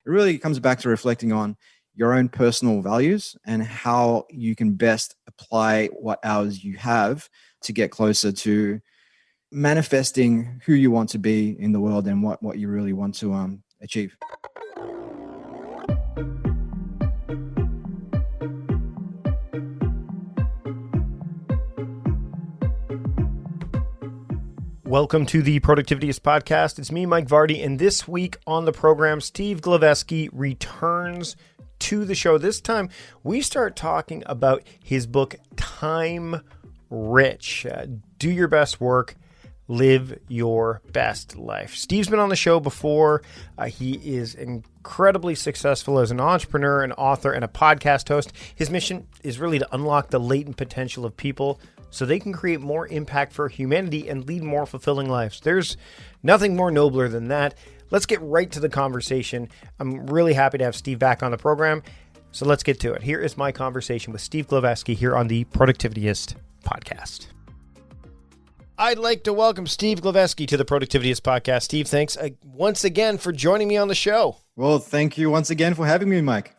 it really comes back to reflecting on your own personal values and how you can best apply what hours you have to get closer to manifesting who you want to be in the world and what you really want to achieve. Welcome to the Productivityist Podcast. It's me, Mike Vardy, and this week on the program, Steve Glaveski returns to the show. This time, we start talking about his book, Time Rich. Do your best work, live your best life. Steve's been on the show before. He is incredibly successful as an entrepreneur, an author, and a podcast host. His mission is really to unlock the latent potential of people so they can create more impact for humanity and lead more fulfilling lives. There's nothing more nobler than that. Let's get right to the conversation. I'm really happy to have Steve back on the program, so let's get to it. Here is my conversation with Steve Glaveski here on the Productivityist Podcast. I'd like to welcome Steve Glaveski to the Productivityist Podcast. Steve, thanks once again for joining me on the show. Well, thank you once again for having me, Mike.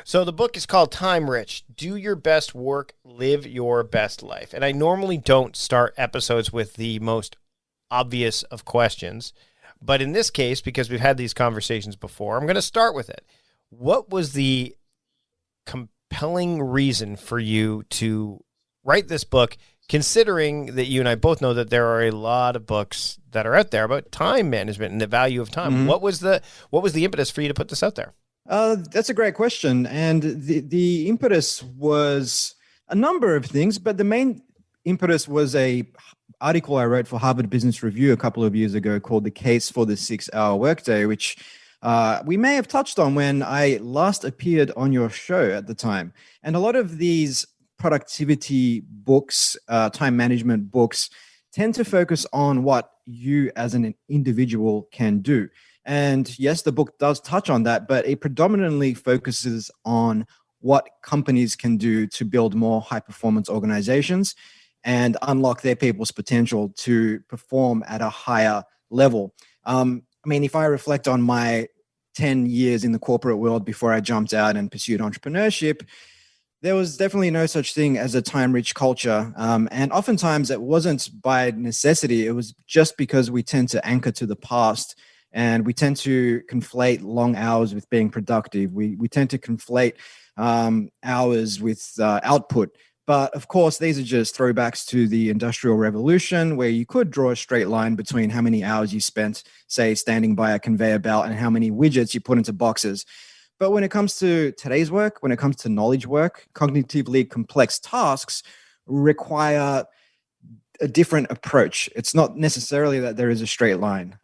So the book is called Time Rich. Do your best work, live your best life. And I normally don't start episodes with the most obvious of questions. But in this case, because we've had these conversations before, I'm going to start with it. What was the compelling reason for you to write this book, considering that you and I both know that there are a lot of books that are out there about time management and the value of time? Mm-hmm. What was the impetus for you to put this out there? That's a great question. And the impetus was a number of things, but the main impetus was a article I wrote for Harvard Business Review a couple of years ago called The Case for the 6-Hour Workday, which we may have touched on when I last appeared on your show at the time. And a lot of these productivity books, time management books, tend to focus on what you as an individual can do. And yes, the book does touch on that, but it predominantly focuses on what companies can do to build more high-performance organizations and unlock their people's potential to perform at a higher level. If I reflect on my 10 years in the corporate world before I jumped out and pursued entrepreneurship, there was definitely no such thing as a time-rich culture. And oftentimes it wasn't by necessity. It was just because we tend to anchor to the past and we tend to conflate long hours with being productive. We tend to conflate hours with output. But of course, these are just throwbacks to the Industrial Revolution, where you could draw a straight line between how many hours you spent, say, standing by a conveyor belt and how many widgets you put into boxes. But when it comes to today's work, when it comes to knowledge work, cognitively complex tasks require a different approach. It's not necessarily that there is a straight line.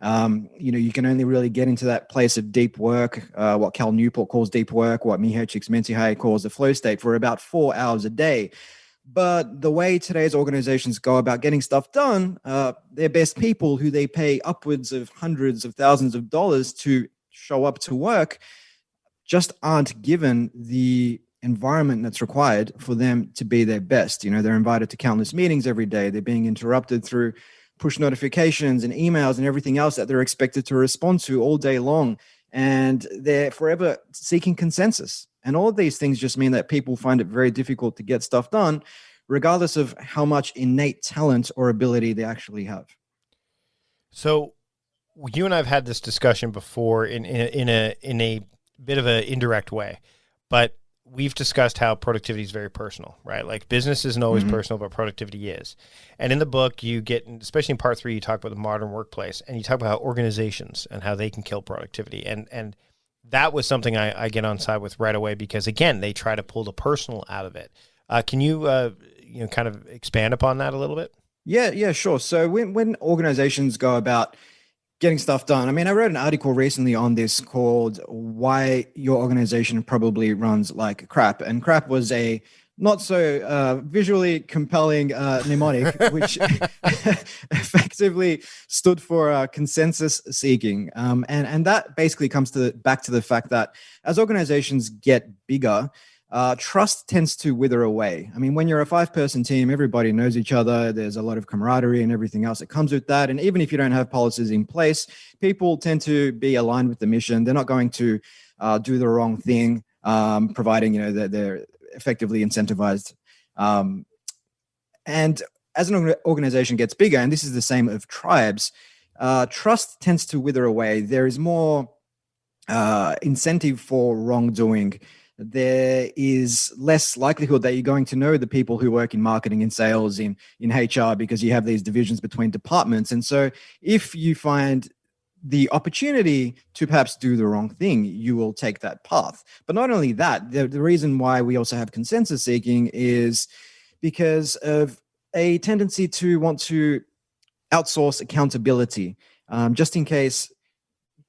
You can only really get into that place of deep work, what Cal Newport calls deep work, what Mihaly Csikszentmihalyi calls the flow state, for about 4 hours a day. But the way today's organizations go about getting stuff done, their best people who they pay upwards of hundreds of thousands of dollars to show up to work just aren't given the environment that's required for them to be their best. They're invited to countless meetings every day. They're being interrupted through push notifications and emails and everything else that they're expected to respond to all day long. And they're forever seeking consensus. And all of these things just mean that people find it very difficult to get stuff done, regardless of how much innate talent or ability they actually have. So you and I have had this discussion before in a bit of an indirect way, but we've discussed how productivity is very personal, right? Like business isn't always personal, but productivity is. And in the book, you get, especially in part 3, you talk about the modern workplace, and you talk about how organizations and how they can kill productivity. And that was something I get on side with right away, because again, they try to pull the personal out of it. Can you kind of expand upon that a little bit? Yeah, sure. So when organizations go about getting stuff done. I wrote an article recently on this called Why Your Organization Probably Runs Like Crap. And crap was a not so visually compelling mnemonic, which effectively stood for consensus seeking. And that basically comes back to the fact that as organizations get bigger, trust tends to wither away. When you're a 5-person team, everybody knows each other. There's a lot of camaraderie and everything else that comes with that. And even if you don't have policies in place, people tend to be aligned with the mission. They're not going to do the wrong thing, providing, that they're effectively incentivized. And as an organization gets bigger, and this is the same of tribes, trust tends to wither away. There is more incentive for wrongdoing. There is less likelihood that you're going to know the people who work in marketing and sales in HR, because you have these divisions between departments. And so if you find the opportunity to perhaps do the wrong thing, you will take that path. But not only that, the reason why we also have consensus seeking is because of a tendency to want to outsource accountability, just in case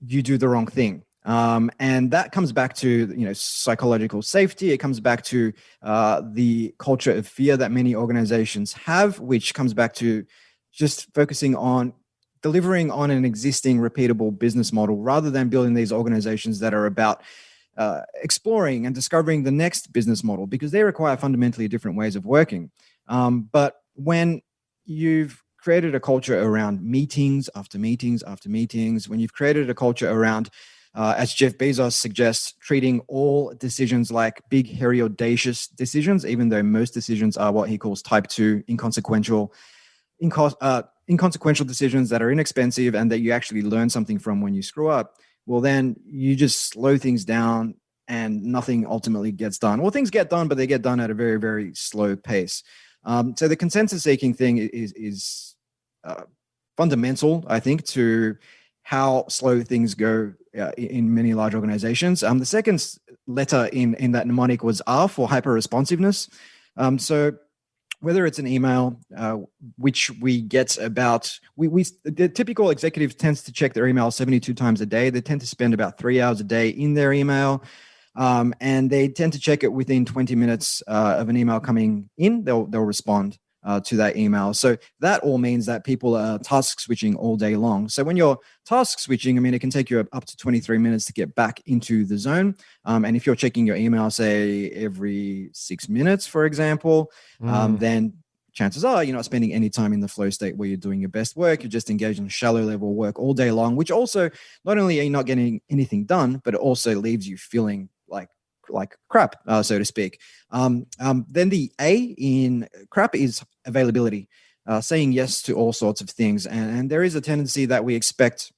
you do the wrong thing. And that comes back to, psychological safety. It comes back to the culture of fear that many organizations have, which comes back to just focusing on delivering on an existing repeatable business model rather than building these organizations that are about exploring and discovering the next business model, because they require fundamentally different ways of working. But when you've created a culture around meetings after meetings after meetings, when you've created a culture around, as Jeff Bezos suggests, treating all decisions like big, hairy, audacious decisions, even though most decisions are what he calls type 2, inconsequential decisions that are inexpensive and that you actually learn something from when you screw up, well, then you just slow things down and nothing ultimately gets done. Well, things get done, but they get done at a very, very slow pace. So the consensus seeking thing is fundamental, I think, to how slow things go in many large organizations. The second letter in that mnemonic was R, for hyper responsiveness. So whether it's an email, which we get about, the typical executive tends to check their email 72 times a day. They tend to spend about 3 hours a day in their email. And they tend to check it within 20 minutes of an email coming in. They'll respond to that email. So that all means that people are task switching all day long. So when you're task switching, it can take you up to 23 minutes to get back into the zone. And if you're checking your email, say every 6 minutes, for example, then chances are you're not spending any time in the flow state where you're doing your best work. You're just engaged in shallow level work all day long, which also, not only are you not getting anything done, but it also leaves you feeling like crap, so to speak. Then the A in crap is availability, saying yes to all sorts of things. And there is a tendency that we expect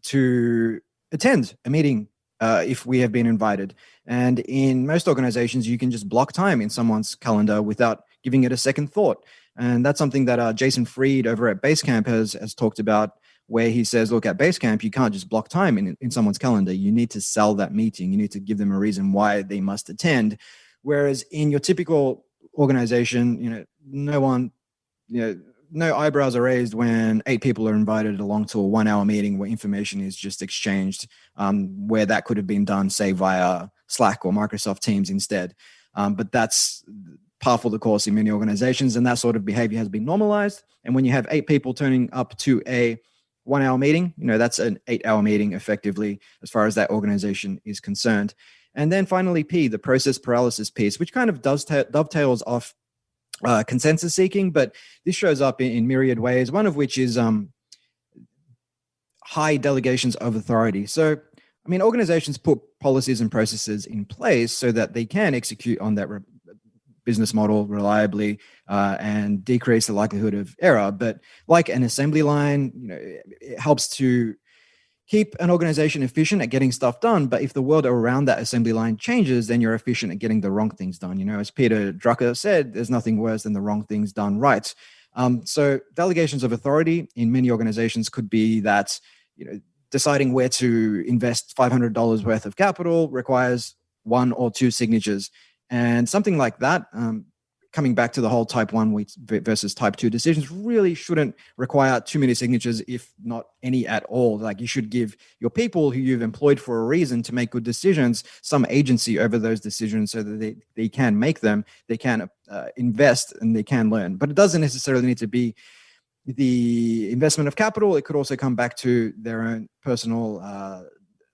to attend a meeting if we have been invited. And in most organizations, you can just block time in someone's calendar without giving it a second thought. And that's something that Jason Fried over at Basecamp has talked about, where he says, look, at Basecamp, you can't just block time in someone's calendar. You need to sell that meeting. You need to give them a reason why they must attend. Whereas in your typical organization, no one, no eyebrows are raised when 8 people are invited along to a 1-hour meeting where information is just exchanged, where that could have been done, say, via Slack or Microsoft Teams instead. But that's par for the course in many organizations, and that sort of behavior has been normalized. And when you have 8 people turning up to a 1-hour meeting, that's an 8-hour meeting effectively, as far as that organization is concerned. And then finally, P, the process paralysis piece, which kind of dovetails off consensus seeking, but this shows up in myriad ways, one of which is high delegations of authority. So, organizations put policies and processes in place so that they can execute on that business model reliably and decrease the likelihood of error. But like an assembly line, it helps to keep an organization efficient at getting stuff done. But if the world around that assembly line changes, then you're efficient at getting the wrong things done. As Peter Drucker said, there's nothing worse than the wrong things done right. So delegations of authority in many organizations could be that, deciding where to invest $500 worth of capital requires 1 or 2 signatures. And something like that, coming back to the whole type 1 versus type 2 decisions, really shouldn't require too many signatures, if not any at all. Like, you should give your people who you've employed for a reason to make good decisions some agency over those decisions, so that they can make them, they can invest, and they can learn. But it doesn't necessarily need to be the investment of capital. It could also come back to their own personal,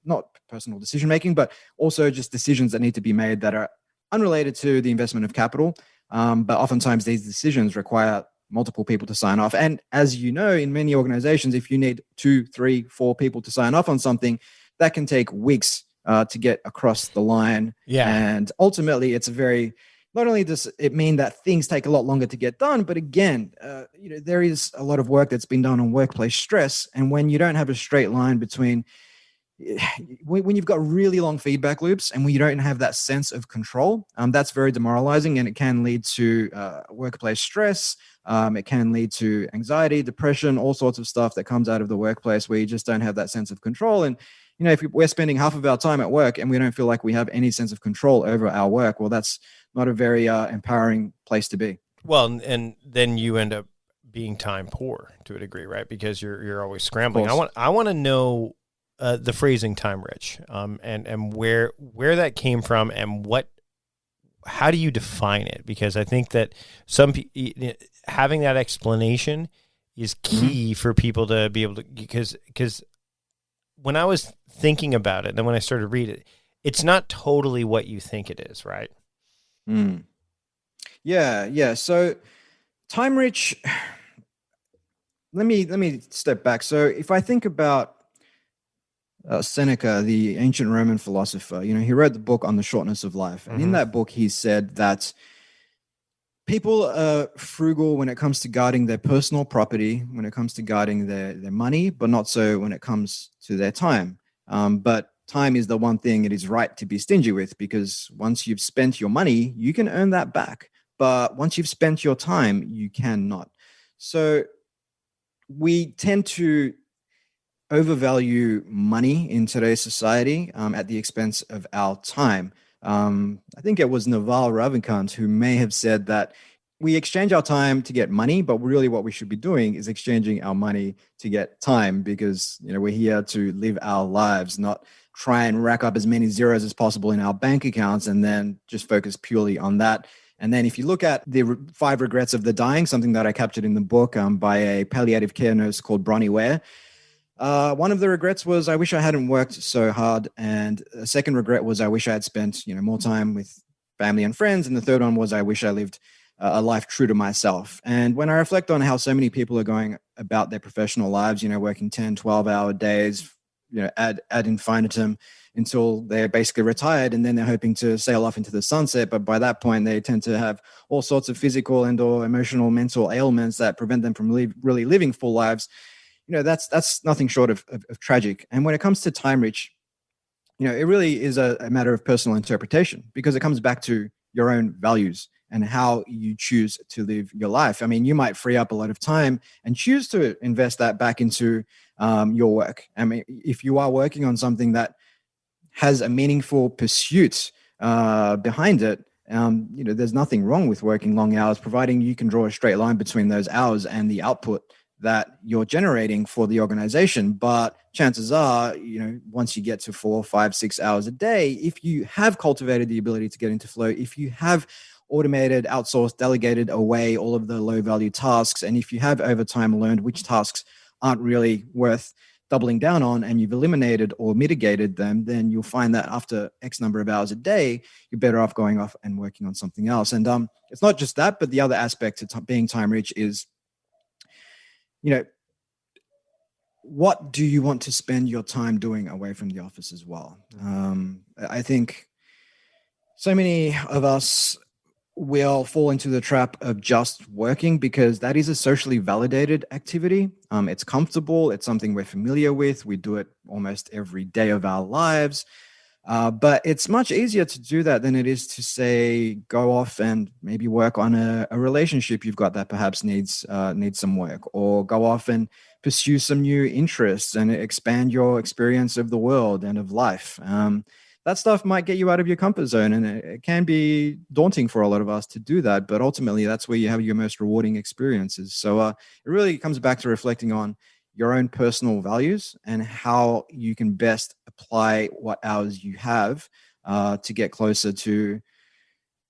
not personal decision making, but also just decisions that need to be made that are unrelated to the investment of capital. But oftentimes these decisions require multiple people to sign off. And as you know, in many organizations, if you need 2, 3, 4 people to sign off on something, that can take weeks to get across the line. Yeah. And ultimately, it's a very, not only does it mean that things take a lot longer to get done, but again, there is a lot of work that's been done on workplace stress. And when you don't have a straight line between, when you've got really long feedback loops and when you don't have that sense of control, that's very demoralizing, and it can lead to workplace stress. It can lead to anxiety, depression, all sorts of stuff that comes out of the workplace where you just don't have that sense of control. And if we're spending half of our time at work and we don't feel like we have any sense of control over our work, well, that's not a very empowering place to be. Well, and then you end up being time poor to a degree, right? Because you're always scrambling. I want to know the phrasing "time rich," and where that came from, and how do you define it? Because I think that having that explanation is key for people to be able to, because when I was thinking about it, and then when I started to read it, it's not totally what you think it is, right? Yeah. So time rich, let me step back. So if I think about Seneca, the ancient Roman philosopher, he wrote the book on the shortness of life. And in that book, he said that people are frugal when it comes to guarding their personal property, when it comes to guarding their money, but not so when it comes to their time. But time is the one thing it is right to be stingy with, because once you've spent your money, you can earn that back. But once you've spent your time, you cannot. So we tend to overvalue money in today's society at the expense of our time. I think it was Naval Ravikant who may have said that we exchange our time to get money, but really what we should be doing is exchanging our money to get time, because we're here to live our lives, not try and rack up as many zeros as possible in our bank accounts and then just focus purely on that. And then if you look at the 5 regrets of the dying, something that I captured in the book by a palliative care nurse called Bronnie Ware, one of the regrets was I wish I hadn't worked so hard. And the second regret was I wish I had spent more time with family and friends. And the third one was I wish I lived a life true to myself. And when I reflect on how so many people are going about their professional lives, working 10, 12-hour days, ad infinitum until they're basically retired, and then they're hoping to sail off into the sunset. But by that point, they tend to have all sorts of physical and or emotional, mental ailments that prevent them from really living full lives. That's nothing short of tragic. And when it comes to time rich, it really is a matter of personal interpretation, because it comes back to your own values and how you choose to live your life. I mean, you might free up a lot of time and choose to invest that back into your work. I mean, if you are working on something that has a meaningful pursuit behind it, there's nothing wrong with working long hours, providing you can draw a straight line between those hours and the output that you're generating for the organization. But chances are, once you get to 4, 5, 6 hours a day, if you have cultivated the ability to get into flow, if you have automated, outsourced, delegated away all of the low value tasks, and if you have over time learned which tasks aren't really worth doubling down on, and you've eliminated or mitigated them, then you'll find that after X number of hours a day, you're better off going off and working on something else. And it's not just that, but the other aspect to being time rich is, what do you want to spend your time doing away from the office as well? I think so many of us will fall into the trap of just working because that is a socially validated activity. It's comfortable. It's something we're familiar with. We do it almost every day of our lives. But it's much easier to do that than it is to, say, go off and maybe work on a relationship you've got that perhaps needs some work, or go off and pursue some new interests and expand your experience of the world and of life. That stuff might get you out of your comfort zone, and it can be daunting for a lot of us to do that. But ultimately, that's where you have your most rewarding experiences. So it really comes back to reflecting on your own personal values and how you can best apply what hours you have to get closer to,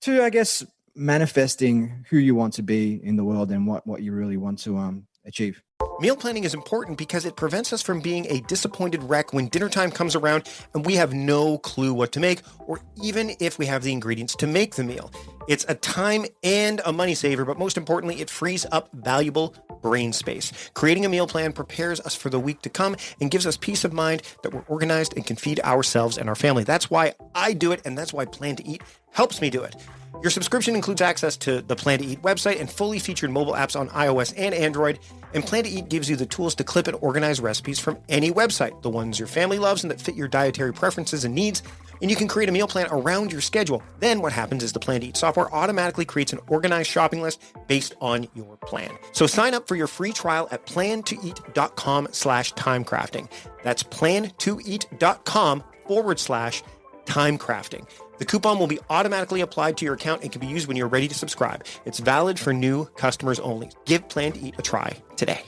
I guess, manifesting who you want to be in the world and what you really want to achieve. Meal planning is important because it prevents us from being a disappointed wreck when dinner time comes around and we have no clue what to make, or even if we have the ingredients to make the meal. It's a time and a money saver, but most importantly, it frees up valuable brain space. Creating a meal plan prepares us for the week to come and gives us peace of mind that we're organized and can feed ourselves and our family. That's why I do it, and that's why Plan to Eat helps me do it. Your subscription includes access to the Plan to Eat website and fully featured mobile apps on iOS and Android. And Plan to Eat gives you the tools to clip and organize recipes from any website, the ones your family loves and that fit your dietary preferences and needs. And you can create a meal plan around your schedule. Then what happens is the Plan to Eat software automatically creates an organized shopping list based on your plan. So sign up for your free trial at plantoeat.com/timecrafting. That's plantoeat.com/timecrafting. The coupon will be automatically applied to your account and can be used when you're ready to subscribe. It's valid for new customers only. Give Plan to Eat a try today.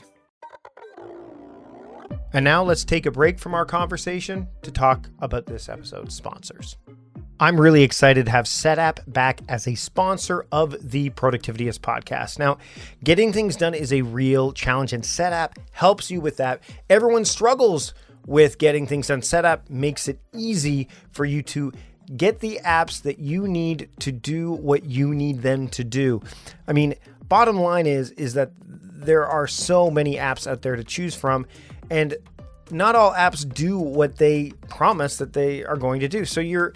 And now let's take a break from our conversation to talk about this episode's sponsors. I'm really excited to have SetApp back as a sponsor of the Productivityist podcast. Now, getting things done is a real challenge, and SetApp helps you with that. Everyone struggles with getting things done. SetApp makes it easy for you to get the apps that you need to do what you need them to do. I mean, bottom line is that there are so many apps out there to choose from, and not all apps do what they promise that they are going to do. So you're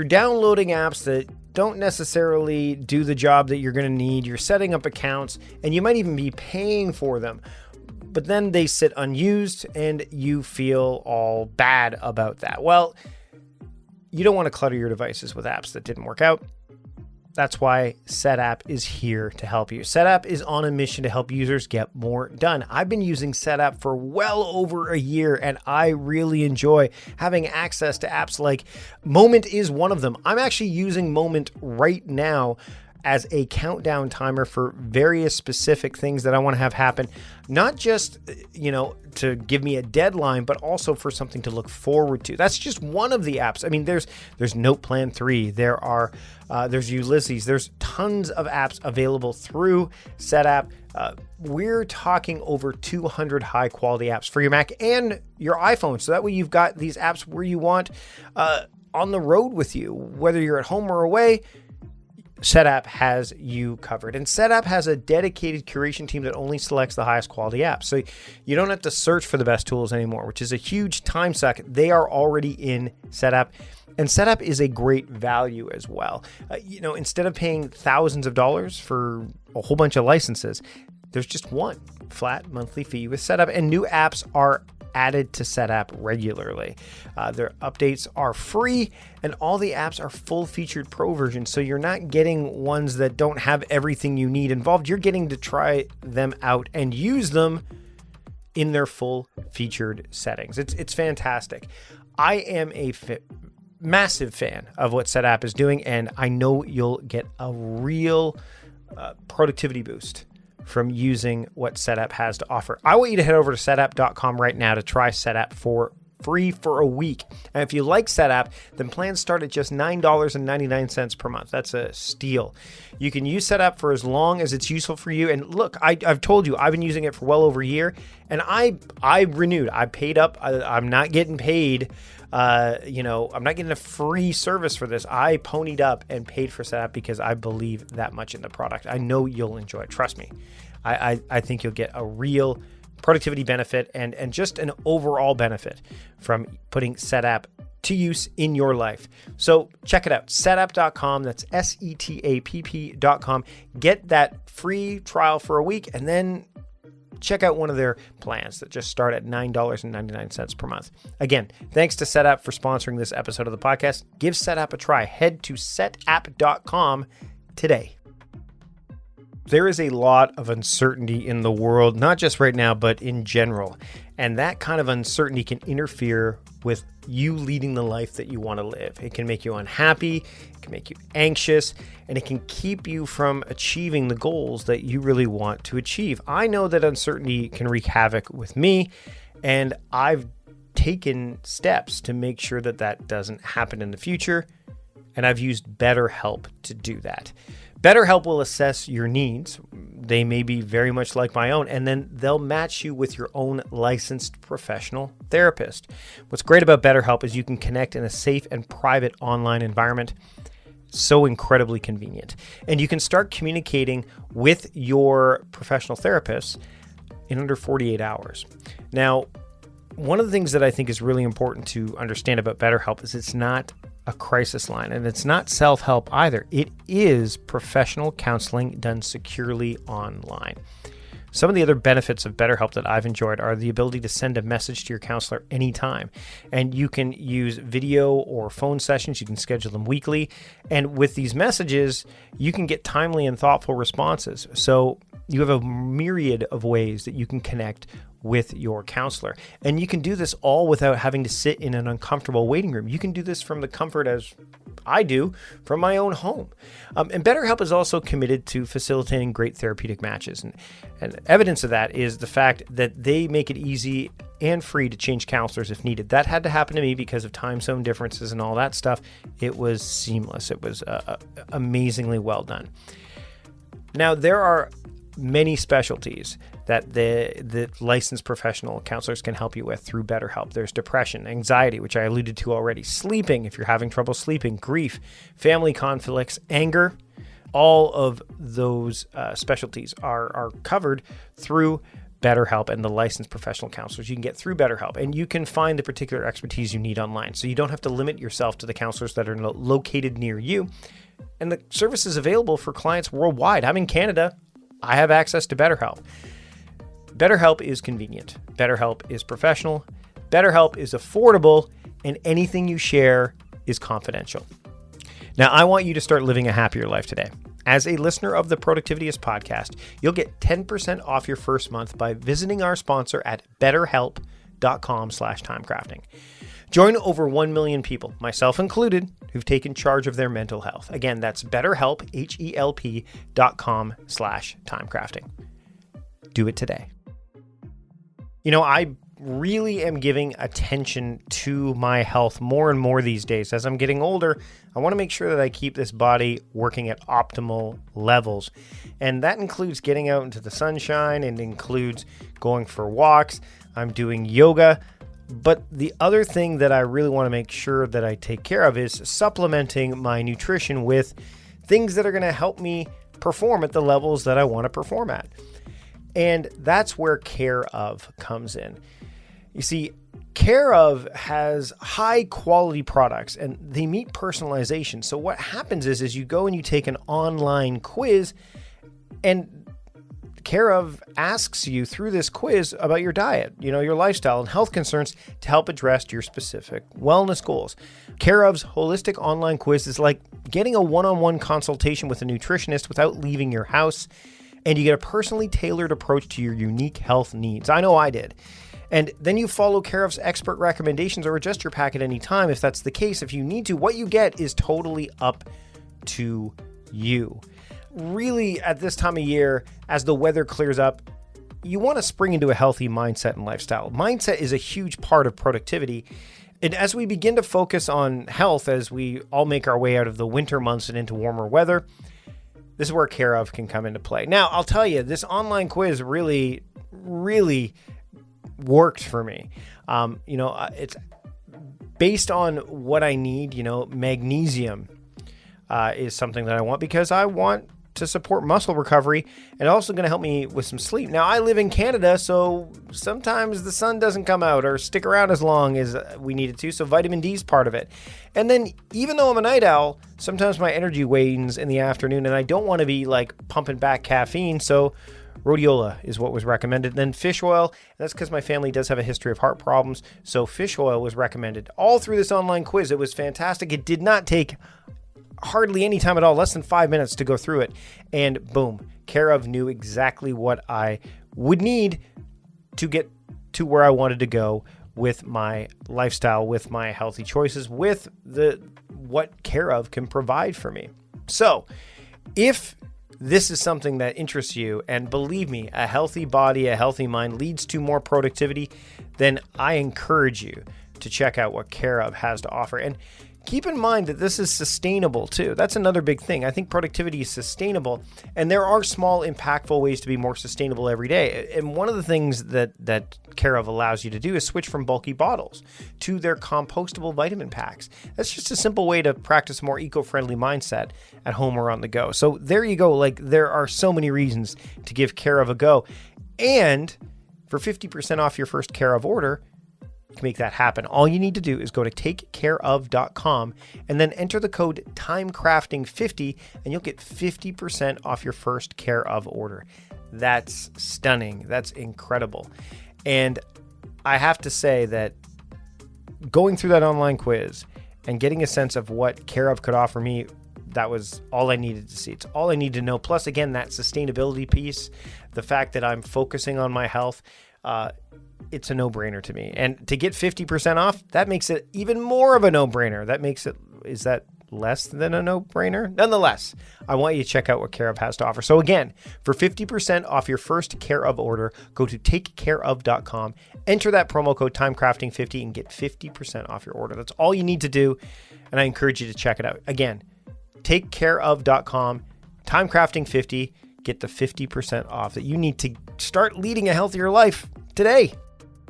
downloading apps that don't necessarily do the job that you're going to need. You're setting up accounts, and you might even be paying for them. But then they sit unused, and you feel all bad about that. Well, you don't want to clutter your devices with apps that didn't work out. That's why SetApp is here to help you. SetApp is on a mission to help users get more done. I've been using SetApp for well over a year, and I really enjoy having access to apps like Moment is one of them. I'm actually using Moment right now as a countdown timer for various specific things that I want to have happen, not just, to give me a deadline, but also for something to look forward to. That's just one of the apps. I mean, there's Note Plan 3, there's Ulysses, there's tons of apps available through SetApp. We're talking over 200 high quality apps for your Mac and your iPhone. So that way you've got these apps where you want on the road with you, whether you're at home or away. SetApp has you covered. And SetApp has a dedicated curation team that only selects the highest quality apps. So you don't have to search for the best tools anymore, which is a huge time suck. They are already in SetApp. And SetApp is a great value as well. Instead of paying thousands of dollars for a whole bunch of licenses, there's just one flat monthly fee with SetApp, and new apps are added to SetApp regularly. Their updates are free, and all the apps are full-featured pro versions, so you're not getting ones that don't have everything you need involved. You're getting to try them out and use them in their full-featured settings. It's fantastic. I am a massive fan of what SetApp is doing, and I know you'll get a real productivity boost from using what SetApp has to offer. I want you to head over to setapp.com right now to try SetApp for free for a week. And if you like SetApp, then plans start at just $9.99 per month. That's a steal. You can use SetApp for as long as it's useful for you. And look, I've told you, I've been using it for well over a year, and I renewed. I paid up. I'm not getting paid. I'm not getting a free service for this. I ponied up and paid for SetApp because I believe that much in the product. I know you'll enjoy it. Trust me. I think you'll get a real productivity benefit and just an overall benefit from putting SetApp to use in your life. So check it out, setapp.com. That's SETAPP.com. Get that free trial for a week, and then check out one of their plans that just start at $9.99 per month. Again, thanks to SetApp for sponsoring this episode of the podcast. Give SetApp a try. Head to setapp.com today. There is a lot of uncertainty in the world, not just right now, but in general. And that kind of uncertainty can interfere with you leading the life that you want to live. It can make you unhappy, it can make you anxious, and it can keep you from achieving the goals that you really want to achieve. I know that uncertainty can wreak havoc with me, and I've taken steps to make sure that that doesn't happen in the future, and I've used BetterHelp to do that. BetterHelp will assess your needs. They may be very much like my own, and then they'll match you with your own licensed professional therapist. What's great about BetterHelp is you can connect in a safe and private online environment. So incredibly convenient. And you can start communicating with your professional therapist in under 48 hours. Now, one of the things that I think is really important to understand about BetterHelp is it's not a crisis line, and it's not self-help either. It is professional counseling done securely online. Some of the other benefits of BetterHelp that I've enjoyed are the ability to send a message to your counselor anytime. And you can use video or phone sessions. You can schedule them weekly. And with these messages, you can get timely and thoughtful responses. So you have a myriad of ways that you can connect with your counselor. And you can do this all without having to sit in an uncomfortable waiting room. You can do this from the comfort, as I do, from my own home. And BetterHelp is also committed to facilitating great therapeutic matches. And evidence of that is the fact that they make it easy and free to change counselors if needed. That had to happen to me because of time zone differences and all that stuff. It was seamless. It was amazingly well done. Now, there are many specialties that the licensed professional counselors can help you with through BetterHelp. There's depression, anxiety, which I alluded to already, sleeping, if you're having trouble sleeping, grief, family conflicts, anger. All of those specialties are covered through BetterHelp and the licensed professional counselors you can get through BetterHelp. And you can find the particular expertise you need online. So you don't have to limit yourself to the counselors that are located near you. And the service is available for clients worldwide. I'm in Canada. I have access to BetterHelp. BetterHelp is convenient. BetterHelp is professional. BetterHelp is affordable, and anything you share is confidential. Now, I want you to start living a happier life today. As a listener of the Productivityist podcast, you'll get 10% off your first month by visiting our sponsor at betterhelp.com/timecrafting. Join over 1 million people, myself included, who've taken charge of their mental health. Again, that's betterhelp, HELP.com/timecrafting. Do it today. You know, I really am giving attention to my health more and more these days. As I'm getting older, I want to make sure that I keep this body working at optimal levels. And that includes getting out into the sunshine, and includes going for walks. I'm doing yoga. But the other thing that I really want to make sure that I take care of is supplementing my nutrition with things that are going to help me perform at the levels that I want to perform at. And that's where Care Of comes in. You see, Care Of has high quality products and they meet personalization. So what happens is you go and you take an online quiz, and Care Of asks you through this quiz about your diet, your lifestyle and health concerns to help address your specific wellness goals. Care Of's holistic online quiz is like getting a one-on-one consultation with a nutritionist without leaving your house, and you get a personally tailored approach to your unique health needs. I know I did. And then you follow Care Of's expert recommendations or adjust your pack at any time if that's the case. If you need to, what you get is totally up to you. Really, at this time of year, as the weather clears up, you want to spring into a healthy mindset and lifestyle. Mindset is a huge part of productivity. And as we begin to focus on health, as we all make our way out of the winter months and into warmer weather, this is where Care Of can come into play. Now, I'll tell you, this online quiz really worked for me. It's based on what I need. Magnesium is something that I want because I want to support muscle recovery, and also going to help me with some sleep. Now, I live in Canada, so sometimes the sun doesn't come out or stick around as long as we need it to, so vitamin D is part of it. And then, even though I'm a night owl, sometimes my energy wanes in the afternoon, and I don't want to be pumping back caffeine, so rhodiola is what was recommended. Then fish oil, and that's because my family does have a history of heart problems, so fish oil was recommended. All through this online quiz, it was fantastic. It did not take hardly any time at all, less than 5 minutes to go through it. And boom, Care Of knew exactly what I would need to get to where I wanted to go with my lifestyle, with my healthy choices, with what Care Of can provide for me. So if this is something that interests you, and believe me, a healthy body, a healthy mind leads to more productivity, then I encourage you to check out what Care Of has to offer. And keep in mind that this is sustainable too. That's another big thing. I think productivity is sustainable, and there are small, impactful ways to be more sustainable every day. And one of the things that Care Of allows you to do is switch from bulky bottles to their compostable vitamin packs. That's just a simple way to practice a more eco-friendly mindset at home or on the go. So there you go. There are so many reasons to give Care Of a go. And For 50% off your first Care of order, you can make that happen. All you need to do is go to takecareof.com and then enter the code TIMECRAFTING50 and you'll get 50% off your first Care of order. That's stunning. That's incredible. And I have to say that going through that online quiz and getting a sense of what Care of could offer me, that was all I needed to see. It's all I need to know. Plus, again, that sustainability piece, the fact that I'm focusing on my health, it's a no-brainer to me. And to get 50% off, that makes it even more of a no-brainer. That makes it, is that less than a no-brainer? Nonetheless, I want you to check out what Care of has to offer. So again, for 50% off your first Care of order, go to takecareof.com, enter that promo code TIMECRAFTING50 and get 50% off your order. That's all you need to do, and I encourage you to check it out. Again, takecareof.com, TIMECRAFTING50, get the 50% off that you need to start leading a healthier life today.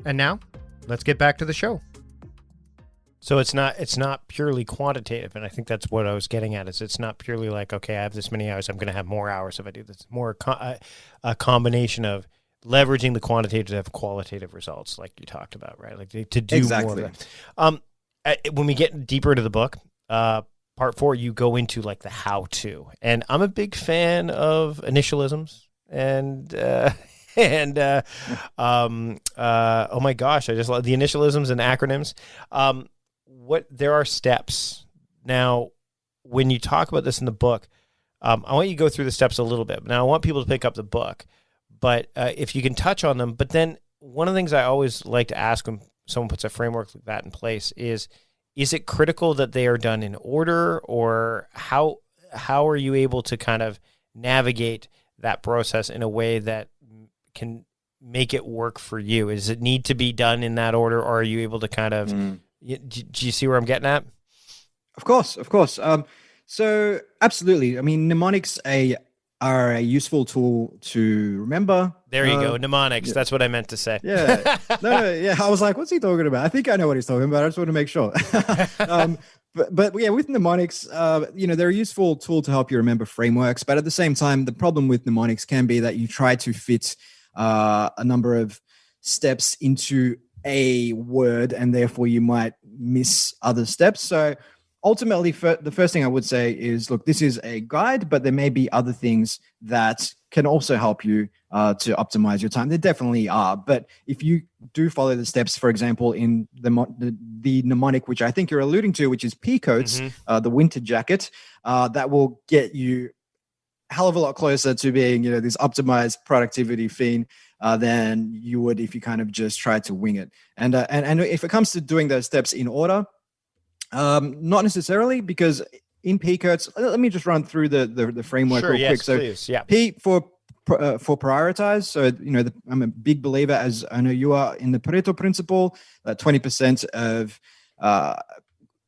And now, let's get back to the show. So it's not purely quantitative, and I think that's what I was getting at. Is it's not purely like, okay, I have this many hours, I'm going to have more hours if I do this. It's more a combination of leveraging the quantitative to have qualitative results, like you talked about, right? Like to do exactly. more of that. When we get deeper into the book, part 4, you go into like the how-to, and I'm a big fan of initialisms and. Oh my gosh, I just love the initialisms and acronyms. There are steps. Now, when you talk about this in the book, I want you to go through the steps a little bit. Now, I want people to pick up the book, but if you can touch on them. But then one of the things I always like to ask when someone puts a framework like that in place is it critical that they are done in order, or how are you able to kind of navigate that process in a way that can make it work for you? Does it need to be done in that order, or are you able to kind of, do you see where I'm getting at? Of course. So absolutely. I mean, mnemonics are a useful tool to remember. There you go. Mnemonics. Yeah. That's what I meant to say. Yeah. Yeah. I was like, what's he talking about? I think I know what he's talking about. I just want to make sure. But yeah, with mnemonics, they're a useful tool to help you remember frameworks. But at the same time, the problem with mnemonics can be that you try to fit a number of steps into a word, and therefore you might miss other steps. So ultimately, the first thing I would say is, look, this is a guide, but there may be other things that can also help you to optimize your time. There definitely are. But if you do follow the steps, for example, in the mnemonic, which I think you're alluding to, which is pea coats, the winter jacket, that will get you a hell of a lot closer to being, this optimized productivity fiend than you would if you kind of just tried to wing it. And if it comes to doing those steps in order, not necessarily, because in pea coats, let me just run through the framework real quick. So please. Yeah. P for prioritize. So, I'm a big believer, as I know you are, in the Pareto principle, 20% of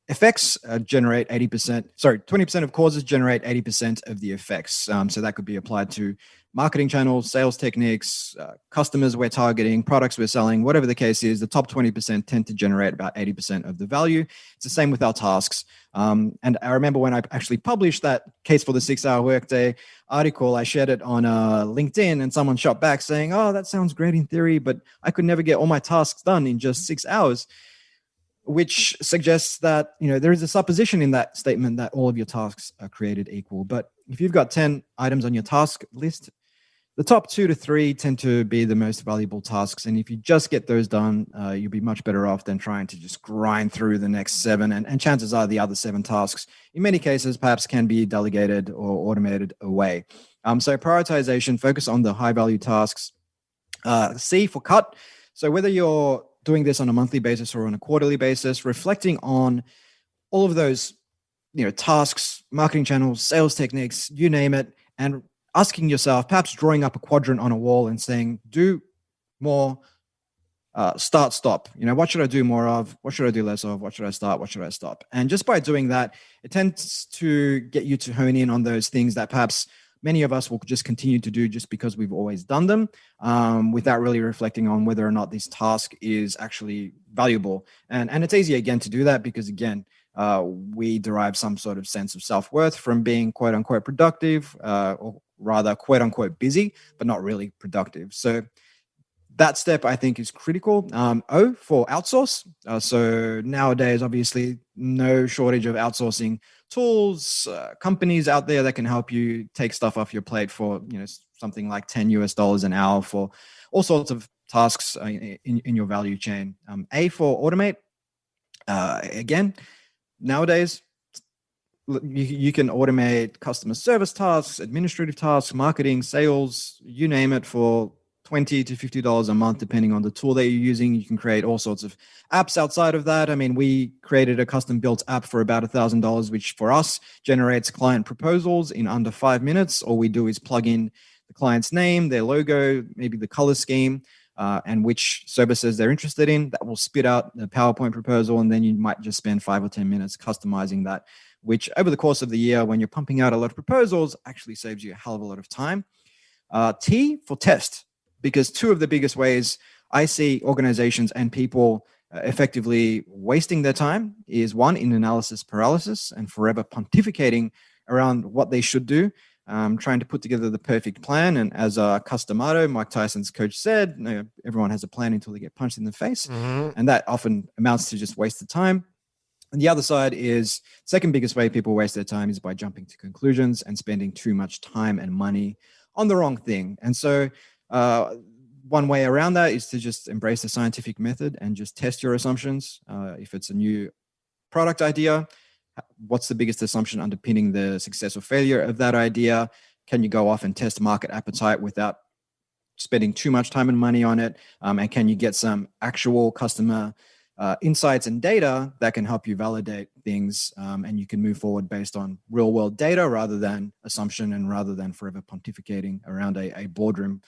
effects generate 80%. Sorry, 20% of causes generate 80% of the effects. So that could be applied to marketing channels, sales techniques, customers we're targeting, products we're selling, whatever the case is. The top 20% tend to generate about 80% of the value. It's the same with our tasks. And I remember when I actually published that Case for the 6-Hour Workday article, I shared it on LinkedIn, and someone shot back saying, "Oh, that sounds great in theory, but I could never get all my tasks done in just 6 hours." Which suggests that, there is a supposition in that statement that all of your tasks are created equal. But if you've got 10 items on your task list, the top 2 to 3 tend to be the most valuable tasks. And if you just get those done, you'll be much better off than trying to just grind through the next 7. And chances are the other 7 tasks, in many cases, perhaps can be delegated or automated away. So prioritization, focus on the high value tasks. C for cut. So whether you're doing this on a monthly basis or on a quarterly basis, reflecting on all of those, tasks, marketing channels, sales techniques, you name it, and asking yourself, perhaps drawing up a quadrant on a wall and saying, do more, start, stop. What should I do more of? What should I do less of? What should I start? What should I stop? And just by doing that, it tends to get you to hone in on those things that perhaps many of us will just continue to do just because we've always done them, without really reflecting on whether or not this task is actually valuable. And it's easy, again, to do that because, again, we derive some sort of sense of self-worth from being quote unquote productive, or rather quote unquote busy, but not really productive. So that step, I think, is critical. O for outsource. So nowadays, obviously, no shortage of outsourcing tools, companies out there that can help you take stuff off your plate for something like $10 an hour for all sorts of tasks in your value chain. A for automate. Again, nowadays, you can automate customer service tasks, administrative tasks, marketing, sales, you name it, for $20 to $50 a month, depending on the tool that you're using. You can create all sorts of apps outside of that. I mean, we created a custom built app for about $1,000, which for us generates client proposals in under 5 minutes. All we do is plug in the client's name, their logo, maybe the color scheme, and which services they're interested in. That will spit out the PowerPoint proposal, and then you might just spend 5 or 10 minutes customizing that, which over the course of the year, when you're pumping out a lot of proposals, actually saves you a hell of a lot of time. T for test, because two of the biggest ways I see organizations and people effectively wasting their time is, one, in analysis paralysis and forever pontificating around what they should do, trying to put together the perfect plan. And as Customato, Mike Tyson's coach, said, everyone has a plan until they get punched in the face. Mm-hmm. And that often amounts to just wasted time. And the other side is, second biggest way people waste their time is by jumping to conclusions and spending too much time and money on the wrong thing. And so one way around that is to just embrace the scientific method and just test your assumptions. If it's a new product idea, what's the biggest assumption underpinning the success or failure of that idea? Can you go off and test market appetite without spending too much time and money on it? And can you get some actual customer insights and data that can help you validate things, and you can move forward based on real world data rather than assumption, and rather than forever pontificating around a boardroom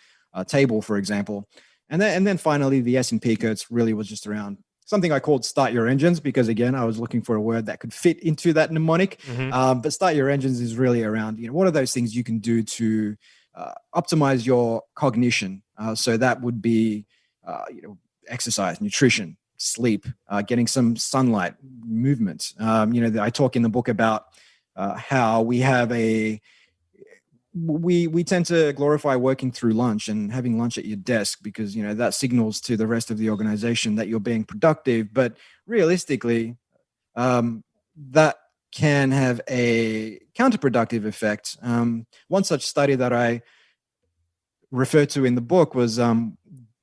table, for example. And then finally, the S&P codes really was just around something I called start your engines, because again, I was looking for a word that could fit into that mnemonic. Mm-hmm. But start your engines is really around, what are those things you can do to optimize your cognition? So that would be, exercise, nutrition, sleep, getting some sunlight, movement. I talk in the book about how we have we tend to glorify working through lunch and having lunch at your desk, because that signals to the rest of the organization that you're being productive. But realistically, that can have a counterproductive effect. One such study that I refer to in the book was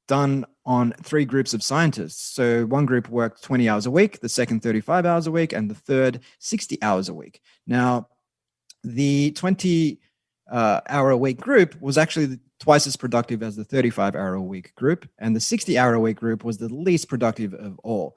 done on 3 groups of scientists. So one group worked 20 hours a week, the second 35 hours a week, and the third 60 hours a week. Now, the 20 hour a week group was actually twice as productive as the 35 hour a week group, and the 60 hour a week group was the least productive of all,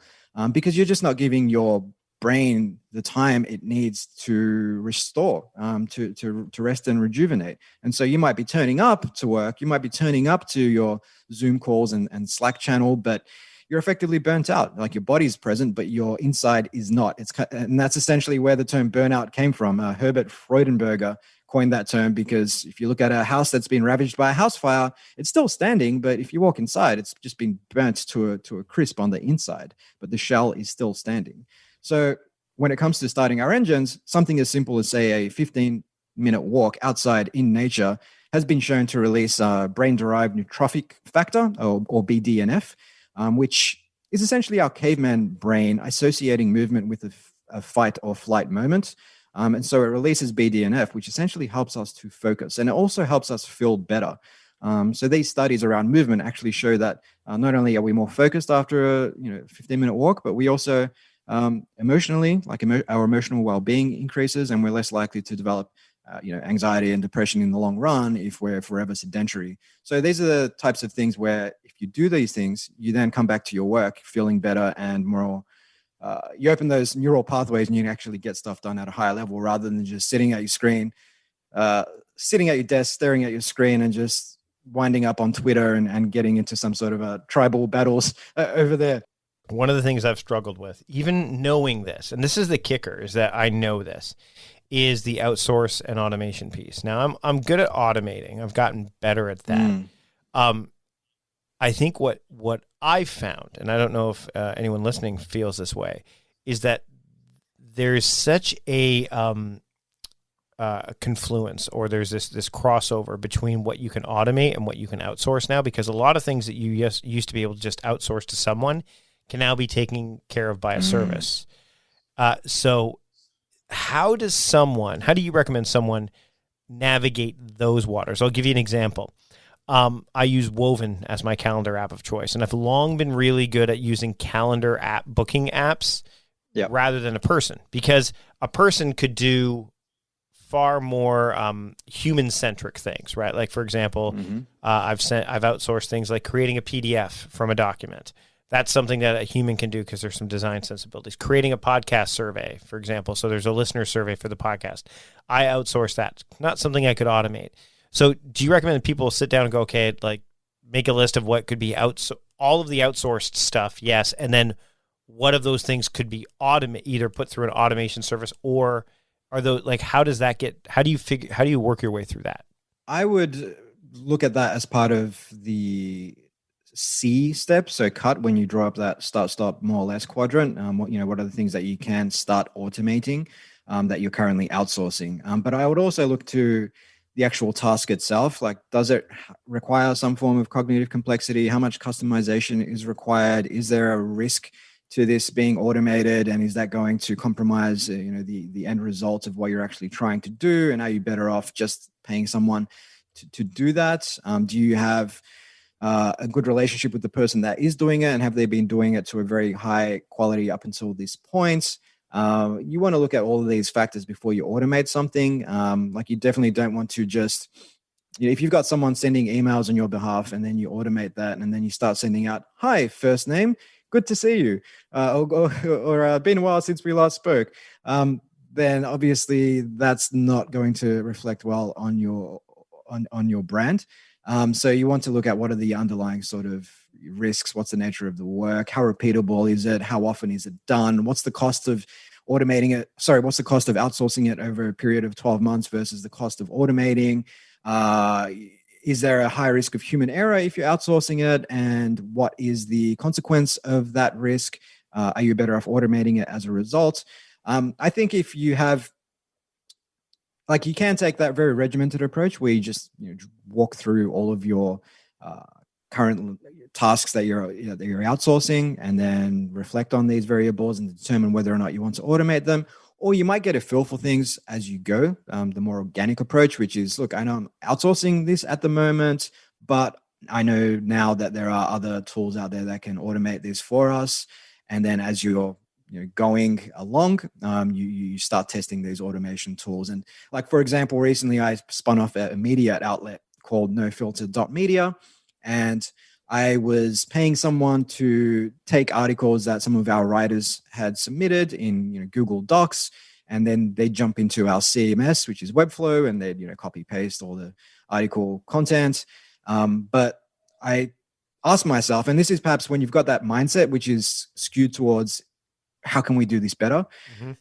because you're just not giving your brain the time it needs to restore, to rest and rejuvenate. And so you might be turning up to work, you might be turning up to your Zoom calls and Slack channel, but you're effectively burnt out. Like, your body's present, but your inside is not. And that's essentially where the term burnout came from. Herbert Freudenberger coined that term, because if you look at a house that's been ravaged by a house fire, it's still standing, but if you walk inside, it's just been burnt to a crisp on the inside, but the shell is still standing. So when it comes to starting our engines, something as simple as, say, a 15-minute walk outside in nature has been shown to release brain-derived neurotrophic factor, or BDNF, which is essentially our caveman brain associating movement with a fight or flight moment. And so it releases BDNF, which essentially helps us to focus, and it also helps us feel better. So these studies around movement actually show that not only are we more focused after a 15-minute walk, but we also emotionally, our emotional well-being increases, and we're less likely to develop anxiety and depression in the long run if we're forever sedentary. So these are the types of things where if you do these things, you then come back to your work feeling better and more. You open those neural pathways and you can actually get stuff done at a higher level, rather than just sitting at your screen, sitting at your desk, staring at your screen, and just winding up on Twitter and getting into some sort of tribal battles over there. One of the things I've struggled with, even knowing this, and this is the kicker, is that I know this, is the outsource and automation piece. Now, I'm good at automating. I've gotten better at that. I think what I've found, and I don't know if anyone listening feels this way, is that there's such a confluence, or there's this crossover between what you can automate and what you can outsource now, because a lot of things that you used to be able to just outsource to someone can now be taken care of by a service. So how do you recommend someone navigate those waters? I'll give you an example. I use Woven as my calendar app of choice, and I've long been really good at using calendar app booking apps rather than a person, because a person could do far more human-centric things, right? Like, for example, I've outsourced things like creating a PDF from a document. That's something that a human can do because there's some design sensibilities. Creating a podcast survey, for example. So there's a listener survey for the podcast. I outsource that. Not something I could automate. So do you recommend people sit down and go, okay, like make a list of what could be all of the outsourced stuff? Yes. And then what of those things could be either put through an automation service, or are those, like, how do you work your way through that? I would look at that as part of the C step. So cut, when you draw up that start, stop, more or less quadrant, what are the things that you can start automating that you're currently outsourcing? But I would also look to the actual task itself. Like, does it require some form of cognitive complexity? How much customization is required? Is there a risk to this being automated, and is that going to compromise the end result of what you're actually trying to do? And are you better off just paying someone to do that? Do you have a good relationship with the person that is doing it, and have they been doing it to a very high quality up until this point? You want to look at all of these factors before you automate something. Like, you definitely don't want to just, if you've got someone sending emails on your behalf and then you automate that, and then you start sending out, "Hi, first name, good to see you," or "Been a while since we last spoke," then obviously that's not going to reflect well on your brand. So you want to look at what are the underlying sort of risks, what's the nature of the work, how repeatable is it, how often is it done, what's the cost of what's the cost of outsourcing it over a period of 12 months versus the cost of automating. Is there a high risk of human error if you're outsourcing it, and what is the consequence of that risk? Are you better off automating it as a result? I think if you have, like, you can take that very regimented approach where you just walk through all of your current tasks that you're outsourcing, and then reflect on these variables and determine whether or not you want to automate them. Or you might get a feel for things as you go. The more organic approach, which is, look, I know I'm outsourcing this at the moment, but I know now that there are other tools out there that can automate this for us. And then as you're going along, you start testing these automation tools. And, like, for example, recently I spun off a media outlet called nofilter.media, and I was paying someone to take articles that some of our writers had submitted in Google Docs, and then they jump into our CMS, which is Webflow, and they'd copy paste all the article content. But I asked myself, and this is perhaps when you've got that mindset which is skewed towards how can we do this better? Mm-hmm.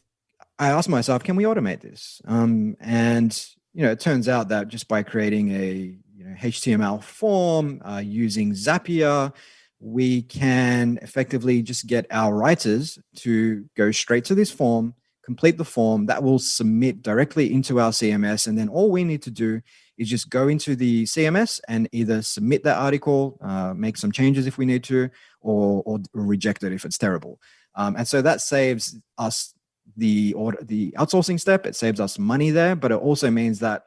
I asked myself, can we automate this? And it turns out that just by creating a HTML form using Zapier, we can effectively just get our writers to go straight to this form, complete the form that will submit directly into our CMS. And then all we need to do is just go into the CMS and either submit that article, make some changes if we need to, or reject it if it's terrible. And so that saves us the outsourcing step. It saves us money there, but it also means that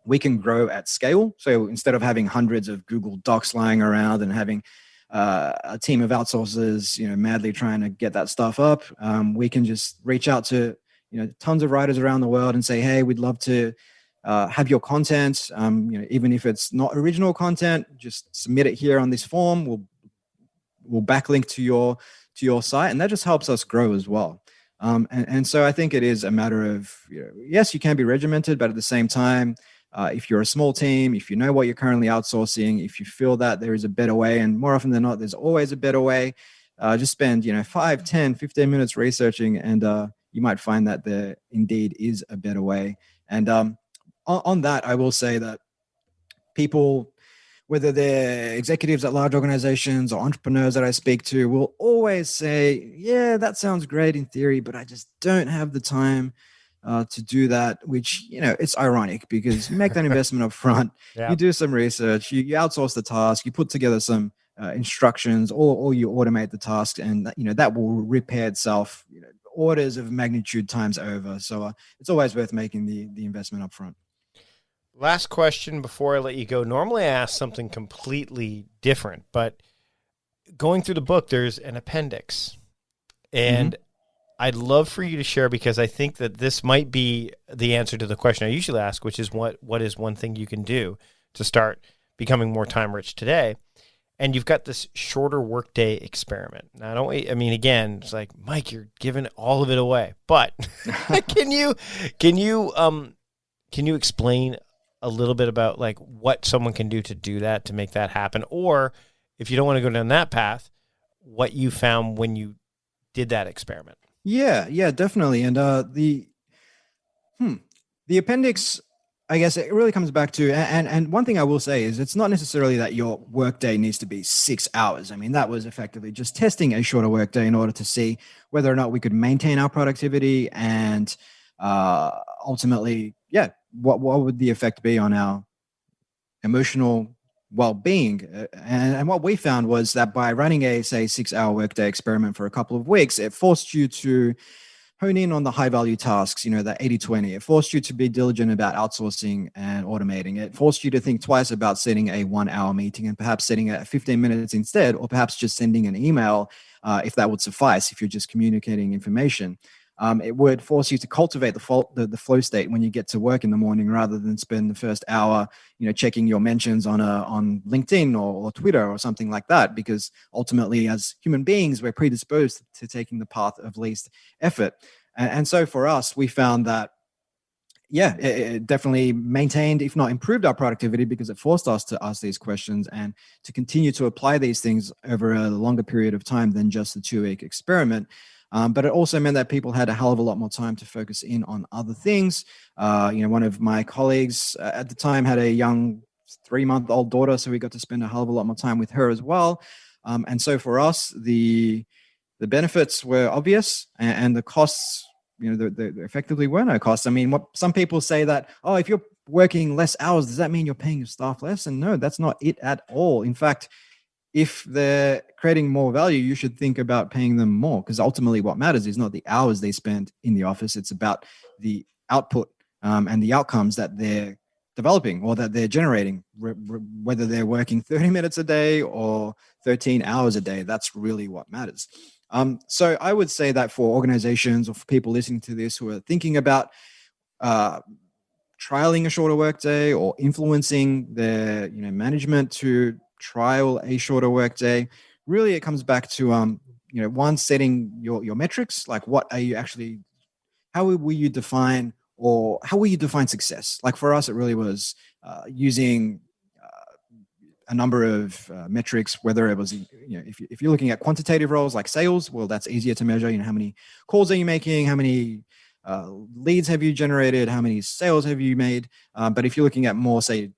we can grow at scale. So instead of having hundreds of Google Docs lying around and having a team of outsourcers, madly trying to get that stuff up, we can just reach out to, tons of writers around the world and say, hey, we'd love to have your content. Even if it's not original content, just submit it here on this form. We'll backlink to your site, and that just helps us grow as well. And so I think it is a matter of, yes, you can be regimented, but at the same time, if you're a small team, if you know what you're currently outsourcing, if you feel that there is a better way, and more often than not, there's always a better way, just spend 5, 10, 15 minutes researching, and you might find that there indeed is a better way. And on that, I will say that people, whether they're executives at large organizations or entrepreneurs that I speak to, will always say, yeah, that sounds great in theory, but I just don't have the time to do that, which, it's ironic because you make that investment up front, Yeah. you do some research, you outsource the task, you put together some instructions, or you automate the task, and that will repair itself, orders of magnitude times over. So it's always worth making the investment up front. Last question before I let you go. Normally I ask something completely different, but going through the book, there's an appendix. And I'd love for you to share, because I think that this might be the answer to the question I usually ask, which is what is one thing you can do to start becoming more time rich today? And you've got this shorter workday experiment. Now, again, it's like, Mike, you're giving all of it away. But can you explain a little bit about like what someone can do to that, to make that happen? Or if you don't want to go down that path, what you found when you did that experiment? Yeah, definitely. And the appendix, I guess it really comes back to, and one thing I will say is it's not necessarily that your workday needs to be 6 hours. I mean, that was effectively just testing a shorter workday in order to see whether or not we could maintain our productivity, and ultimately, what would the effect be on our emotional well-being. And what we found was that by running a, say, 6-hour workday experiment for a couple of weeks, it forced you to hone in on the high value tasks, that 80-20. It forced you to be diligent about outsourcing and automating. It forced you to think twice about setting a 1-hour meeting and perhaps setting it at 15 minutes instead, or perhaps just sending an email if that would suffice, if you're just communicating information. It would force you to cultivate the flow state when you get to work in the morning, rather than spend the first hour, checking your mentions on LinkedIn or Twitter or something like that. Because ultimately, as human beings, we're predisposed to taking the path of least effort. And so for us, we found that, it definitely maintained, if not improved, our productivity, because it forced us to ask these questions and to continue to apply these things over a longer period of time than just the 2-week experiment. But it also meant that people had a hell of a lot more time to focus in on other things. One of my colleagues at the time had a young 3-month-old daughter, so we got to spend a hell of a lot more time with her as well. And so for us, the benefits were obvious, and the costs, there effectively were no costs. I mean, what some people say that, if you're working less hours, does that mean you're paying your staff less? And no, that's not it at all. In fact, if they're creating more value, you should think about paying them more, because ultimately what matters is not the hours they spend in the office. It's about the output and the outcomes that they're developing or that they're generating, whether they're working 30 minutes a day or 13 hours a day. That's really what matters. So I would say that for organizations or for people listening to this who are thinking about trialing a shorter workday or influencing their management to trial a shorter workday, really it comes back to one, setting your metrics. Like, what are you actually, how will you define success? Like for us, it really was using a number of metrics, whether it was, if you're looking at quantitative roles like sales, well, that's easier to measure. How many calls are you making? How many leads have you generated? How many sales have you made? But if you're looking at more, say,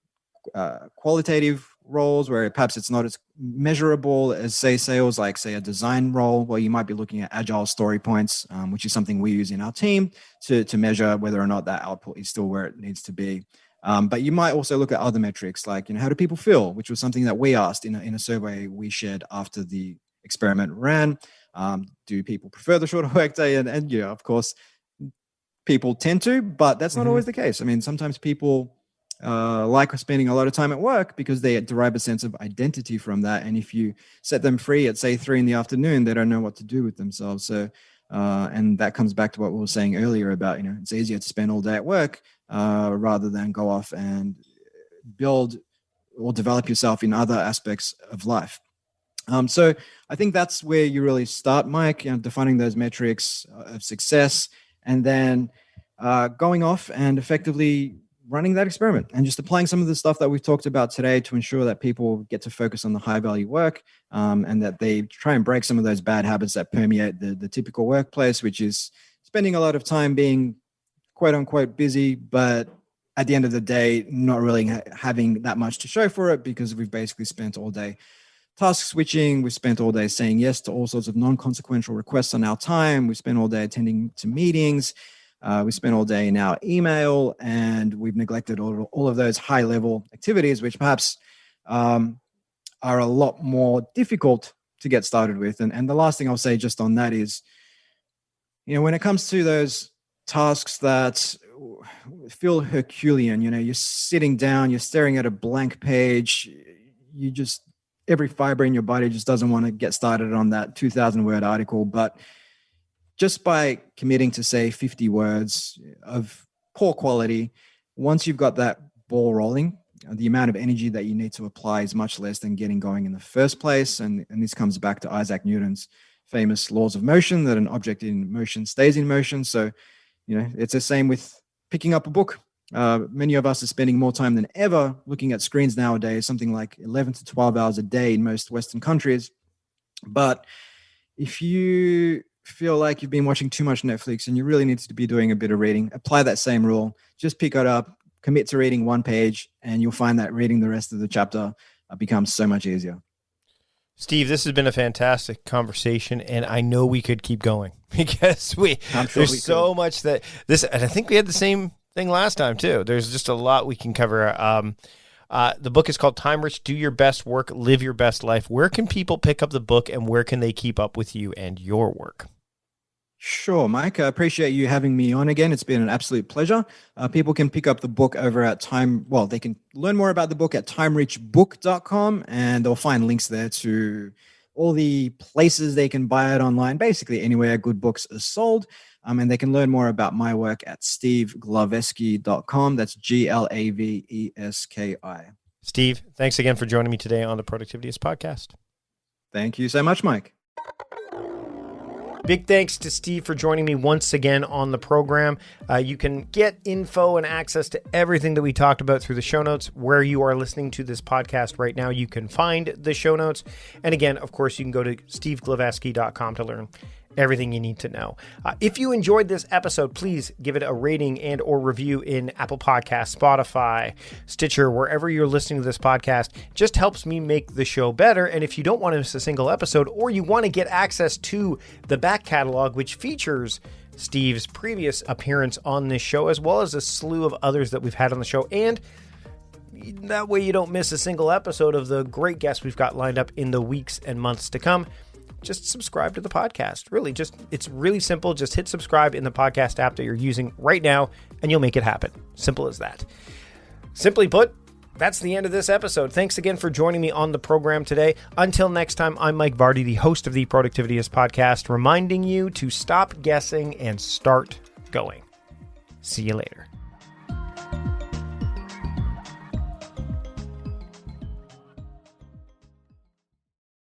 qualitative roles, where perhaps it's not as measurable as, say, sales, like, say, a design role, where you might be looking at agile story points, which is something we use in our team to measure whether or not that output is still where it needs to be. But you might also look at other metrics, like, how do people feel, which was something that we asked in a survey we shared after the experiment ran. Do people prefer the shorter workday? And of course, people tend to, but that's not always the case. I mean, sometimes people like spending a lot of time at work because they derive a sense of identity from that. And if you set them free at, say, 3 PM, they don't know what to do with themselves. So, and that comes back to what we were saying earlier about, it's easier to spend all day at work rather than go off and build or develop yourself in other aspects of life. So I think that's where you really start, Mike, defining those metrics of success, and then going off and effectively running that experiment and just applying some of the stuff that we've talked about today to ensure that people get to focus on the high value work, and that they try and break some of those bad habits that permeate the typical workplace, which is spending a lot of time being quote unquote busy, but at the end of the day, not really having that much to show for it, because we've basically spent all day task switching. We spent all day saying yes to all sorts of non-consequential requests on our time. We spent all day attending to meetings. We spend all day in our email, and we've neglected all of those high-level activities, which perhaps are a lot more difficult to get started with. And the last thing I'll say just on that is, when it comes to those tasks that feel Herculean, you're sitting down, you're staring at a blank page, every fiber in your body just doesn't want to get started on that 2,000-word article. But just by committing to, say, 50 words of poor quality, once you've got that ball rolling, the amount of energy that you need to apply is much less than getting going in the first place. And this comes back to Isaac Newton's famous laws of motion, that an object in motion stays in motion. So, it's the same with picking up a book. Many of us are spending more time than ever looking at screens nowadays, something like 11 to 12 hours a day in most Western countries. But if you feel like you've been watching too much Netflix and you really need to be doing a bit of reading, apply that same rule. Just pick it up, commit to reading one page, and you'll find that reading the rest of the chapter becomes so much easier. Steve, this has been a fantastic conversation, and I know we could keep going because there's so much and I think we had the same thing last time too. There's just a lot we can cover. The book is called Time Rich, Do Your Best Work, Live Your Best Life. Where can people pick up the book, and where can they keep up with you and your work? Sure, Mike. I appreciate you having me on again. It's been an absolute pleasure. People can pick up the book over at they can learn more about the book at timerichbook.com, and they'll find links there to all the places they can buy it online, basically anywhere good books are sold. And they can learn more about my work at steveglaveski.com. That's Glaveski. Steve, thanks again for joining me today on the Productivityist Podcast. Thank you so much, Mike. Big thanks to Steve for joining me once again on the program. You can get info and access to everything that we talked about through the show notes. Where you are listening to this podcast right now, you can find the show notes. And again, of course, you can go to steveglaveski.com to learn everything you need to know. If you enjoyed this episode, please give it a rating and or review in Apple Podcasts, Spotify, Stitcher, wherever you're listening to this podcast. It just helps me make the show better. And if you don't want to miss a single episode, or you want to get access to the back catalog, which features Steve's previous appearance on this show, as well as a slew of others that we've had on the show, and that way you don't miss a single episode of the great guests we've got lined up in the weeks and months to come, just subscribe to the podcast. Really, it's really simple. Just hit subscribe in the podcast app that you're using right now, and you'll make it happen. Simple as that. Simply put, that's the end of this episode. Thanks again for joining me on the program today. Until next time, I'm Mike Vardy, the host of the Productivityist Podcast, reminding you to stop guessing and start going. See you later.